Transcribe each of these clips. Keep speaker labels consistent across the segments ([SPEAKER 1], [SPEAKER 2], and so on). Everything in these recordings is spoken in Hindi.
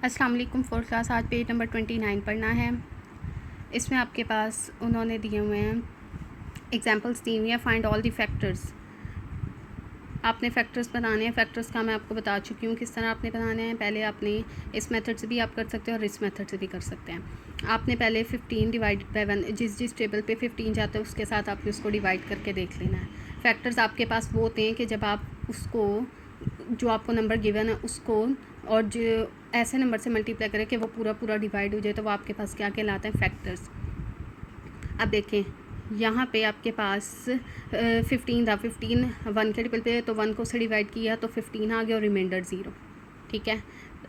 [SPEAKER 1] अस्सलाम वालेकुम। फोर्थ क्लास आज पेज नंबर 29 पढ़ना है। इसमें आपके पास उन्होंने दिए हुए हैं एग्जांपल्स दी हुई हैं। Find all the factors. आपने फैक्टर्स बनाने हैं। फैक्टर्स का मैं आपको बता चुकी हूँ किस तरह आपने बनाने हैं। पहले आपने इस मेथड से भी आप कर सकते हो और इस मेथड से भी कर सकते हैं। आपने पहले 15 डिवाइडेड बाई 1 जिस टेबल पे 15 जाता है उसके साथ आपने उसको डिवाइड करके देख लेना है। फैक्टर्स आपके पास वो होते हैं कि जब आप उसको जो आपको नंबर गिवन है उसको और जो ऐसे नंबर से मल्टीप्लाई करें कि वो पूरा डिवाइड हो जाए तो वो आपके पास क्या कहलाते हैं, फैक्टर्स। अब देखें यहाँ पे आपके पास 15 था। 15 1 के टेबल पे तो 1 को से डिवाइड किया तो 15 आ गया और रिमाइंडर 0। ठीक है,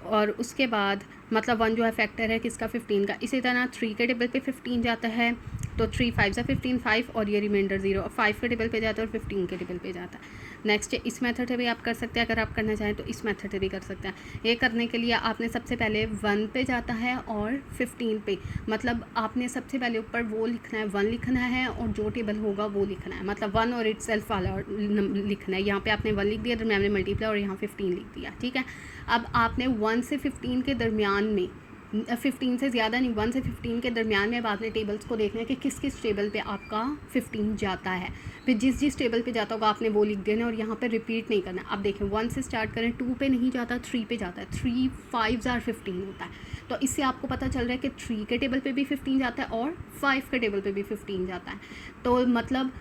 [SPEAKER 1] और उसके बाद मतलब 1 जो है फैक्टर है किसका, 15 का। इसी तरह 3 के टेबल पे 15 जाता है तो 3 5 से 15 5 और ये रिमाइंडर 0। और 5 के टेबल पे जाता है और 15 के टेबल पे जाता है। नेक्स्ट इस मेथड से भी आप कर सकते हैं, अगर आप करना चाहें तो इस मेथड से भी कर सकते हैं। ये करने के लिए आपने सबसे पहले 1 पे जाता है और 15 पे, मतलब आपने सबसे पहले ऊपर वो लिखना है, 1 लिखना है और जो टेबल होगा वो लिखना है, मतलब 1 और इटसेल्फ वाला लिखना है। यहाँ पे आपने 1 लिख दिया, दरम्यान में मल्टीप्लाई और यहाँ 15 लिख दिया। ठीक है, अब आपने 1 से 15 के दरमियान में, 15 से ज़्यादा नहीं, 1 से 15 के दरमियान में अब आपने टेबल्स को देखना है कि किस किस टेबल पे आपका 15 जाता है। फिर जिस टेबल पे जाता होगा आपने वो लिख देना और यहाँ पे रिपीट नहीं करना। अब देखें 1 से स्टार्ट करें, 2 पे नहीं जाता, 3 पे जाता है। 3 5 are 15 होता है। तो इससे आपको पता चल रहा है कि 3 के टेबल पे भी 15 जाता है और 5 के टेबल पे भी 15 जाता है। तो मतलब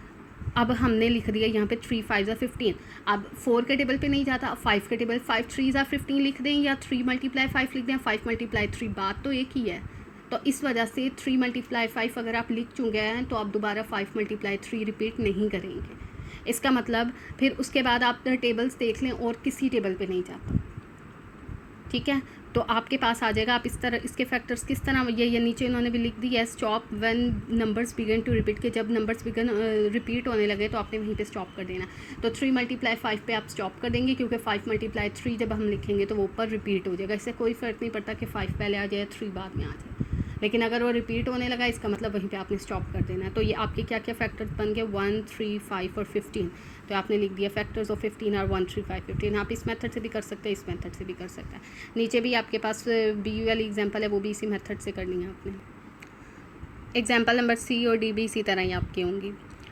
[SPEAKER 1] अब हमने लिख दिया यहाँ पे 3 5 are 15। अब 4 के टेबल पे नहीं जाता, अब 5 के टेबल 5 3 are 15 लिख दें या 3 × 5 लिख दें, 5 × 3, बात तो एक ही है। तो इस वजह से 3 × 5 अगर आप लिख चुके हैं तो आप दोबारा 5 × 3 रिपीट नहीं करेंगे। इसका मतलब फिर उसके बाद आप टेबल्स देख लें और किसी टेबल पे नहीं जाता। ठीक है, तो आपके पास आ जाएगा। आप इस तरह इसके फैक्टर्स किस तरह, ये नीचे इन्होंने भी लिख दिया है, stop when numbers begin to repeat, के जब नंबर्स बिगन रिपीट होने लगे तो आपने वहीं पे स्टॉप कर देना। तो 3 × 5 पे आप स्टॉप कर देंगे, क्योंकि 5 × 3 जब हम लिखेंगे तो वो ऊपर रिपीट हो जाएगा। इससे कोई फ़र्क नहीं पड़ता कि 5 पहले आ जाए 3 बाद में आ जाए, लेकिन अगर वो रिपीट होने लगा इसका मतलब वहीं पे आपने स्टॉप कर देना है। तो ये आपके क्या क्या फैक्टर्स बन गए, 1 3 5 और 15। तो आपने लिख दिया फैक्टर्स ऑफ 15 और 1 3 5 15। आप इस मेथड से भी कर सकते हैं, इस मेथड से भी कर सकते हैं। नीचे भी आपके पास बी वाली एग्जांपल है, वो भी इसी मेथड से करनी है आपने। एग्जांपल नंबर सी और डी भी इसी तरह ही आपकी होंगी।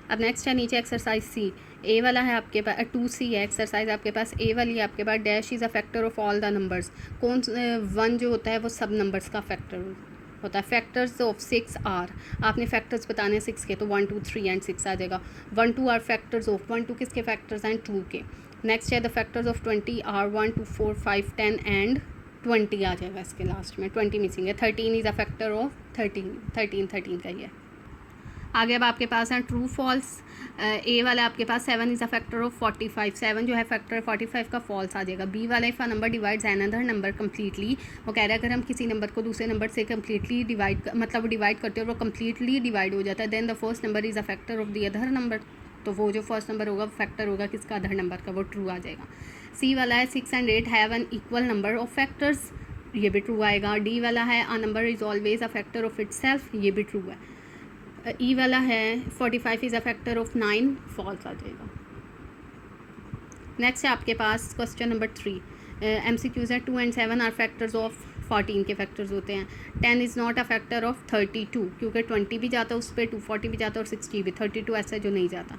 [SPEAKER 1] अब नेक्स्ट है नीचे एक्सरसाइज सी। ए वाला है आपके पास, 2C है एक्सरसाइज आपके पास। ए वाली आपके पास dash is a factor of all the numbers. 1 जो होता है वो सब नंबर्स का फैक्टर होता है। फैक्टर्स ऑफ 6 आर, आपने फैक्टर्स बताने 6 के, तो 1 2 3 एंड 6 आ जाएगा। 1 2 आर फैक्टर्स ऑफ, 1 2 किसके फैक्टर्स हैं, 2 के। नेक्स्ट है the factors of 20 are 1 2 4 5 10 and 20 आ जाएगा इसके लास्ट में, 20 मिसिंग है। 13 इज़ अ फैक्टर ऑफ 13 का ही है। आगे अब आपके पास है ट्रू फॉल्स। ए वाला आपके पास 7 इज़ अ फैक्टर ऑफ 45, 7 जो है फैक्टर 45 का फॉल्स आ जाएगा। बी वाला if a number divides another number completely, वो कह रहा है अगर हम किसी नंबर को दूसरे नंबर से कम्प्लीटली डिवाइड, मतलब डिवाइड करते हैं और वो कम्प्लीटली डिवाइड हो जाता है, then the first number is a factor of the other number. तो वो जो फर्स्ट नंबर होगा फैक्टर होगा किसका, अदर नंबर का, वो ट्रू आ जाएगा। सी वाला है 6 and 8 have an equal number of factors, ये भी ट्रू आएगा। डी वाला है a number is always a factor of itself, ये भी ट्रू है। ई वाला है 45 is a factor of 9, false आ जाएगा। नेक्स्ट है आपके पास क्वेश्चन नंबर 3। MCQs है 2 and 7 आर फैक्टर्स ऑफ 14 के फैक्टर्स होते हैं। 10 is not a factor of 32, क्योंकि 20 भी जाता है उस पर, 240 भी जाता है और 60 भी, 32 ऐसा जो नहीं जाता।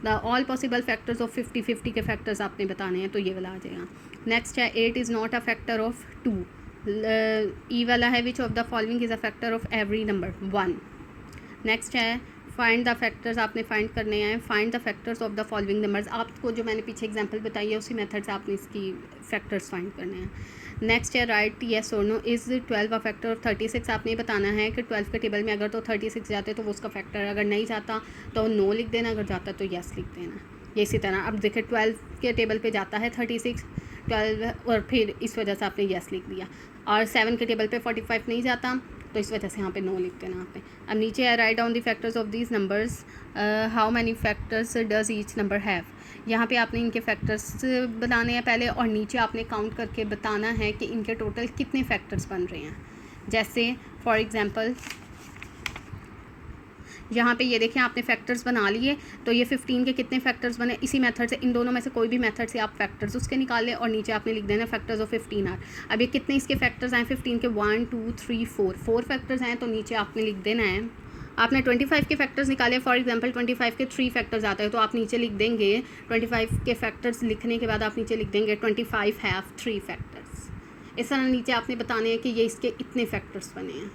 [SPEAKER 1] The all possible factors of 50 के फैक्टर्स आपने बताने हैं, तो ये वाला आ जाएगा। नेक्स्ट है 8 is not a factor of 2। ई वाला है which of the following is a factor of every number, 1। Next है फाइंड द फैक्टर्स, आपने फाइंड करने हैं, find the factors of the following numbers. आपको जो मैंने पीछे एग्जांपल बताई है उसी मेथड से आपने इसकी फैक्टर्स फाइंड करने हैं। नेक्स्ट है राइट येस और no, is 12 a factor of 36। आपने बताना है कि 12 के टेबल में अगर तो 36 जाते तो वो उसका फैक्टर है, अगर नहीं जाता तो नो लिख देना, अगर जाता तो येस लिख देना। ये इसी तरह अब देखिए 12 के टेबल पे जाता है 36, 12 और फिर इस वजह से आपने येस लिख दिया। और 7 के टेबल पे 45 नहीं जाता तो इस वजह से यहाँ पे नो लिख देना आपने। अब नीचे है write down the factors of these numbers, how many factors does each number have. यहाँ पे आपने इनके फैक्टर्स बनाने हैं पहले, और नीचे आपने काउंट करके बताना है कि इनके टोटल कितने फैक्टर्स बन रहे हैं। जैसे फॉर एग्ज़ाम्पल यहाँ पे ये देखें आपने फैक्टर्स बना लिए, तो ये 15 के कितने फैक्टर्स बने, इसी मेथड से इन दोनों में से कोई भी मेथड से आप फैक्टर्स उसके निकाल लें और नीचे आपने लिख देना फैक्टर्स ऑफ 15 आर। अब ये कितने इसके फैक्टर्स आए 15 के, 1 2 3 4 फैक्टर्स हैं, तो नीचे आपने लिख देना है, आपने 25 के फैक्टर्स निकाले, फॉर एग्जांपल 25 के 3 फैक्टर्स आते हैं, तो आप नीचे लिख देंगे 25 के फैक्टर्स लिखने के बाद आप नीचे लिख देंगे 25 हैव 3 फैक्टर्स। इस तरह नीचे आपने बताने हैं कि ये इसके इतने फैक्टर्स बने हैं।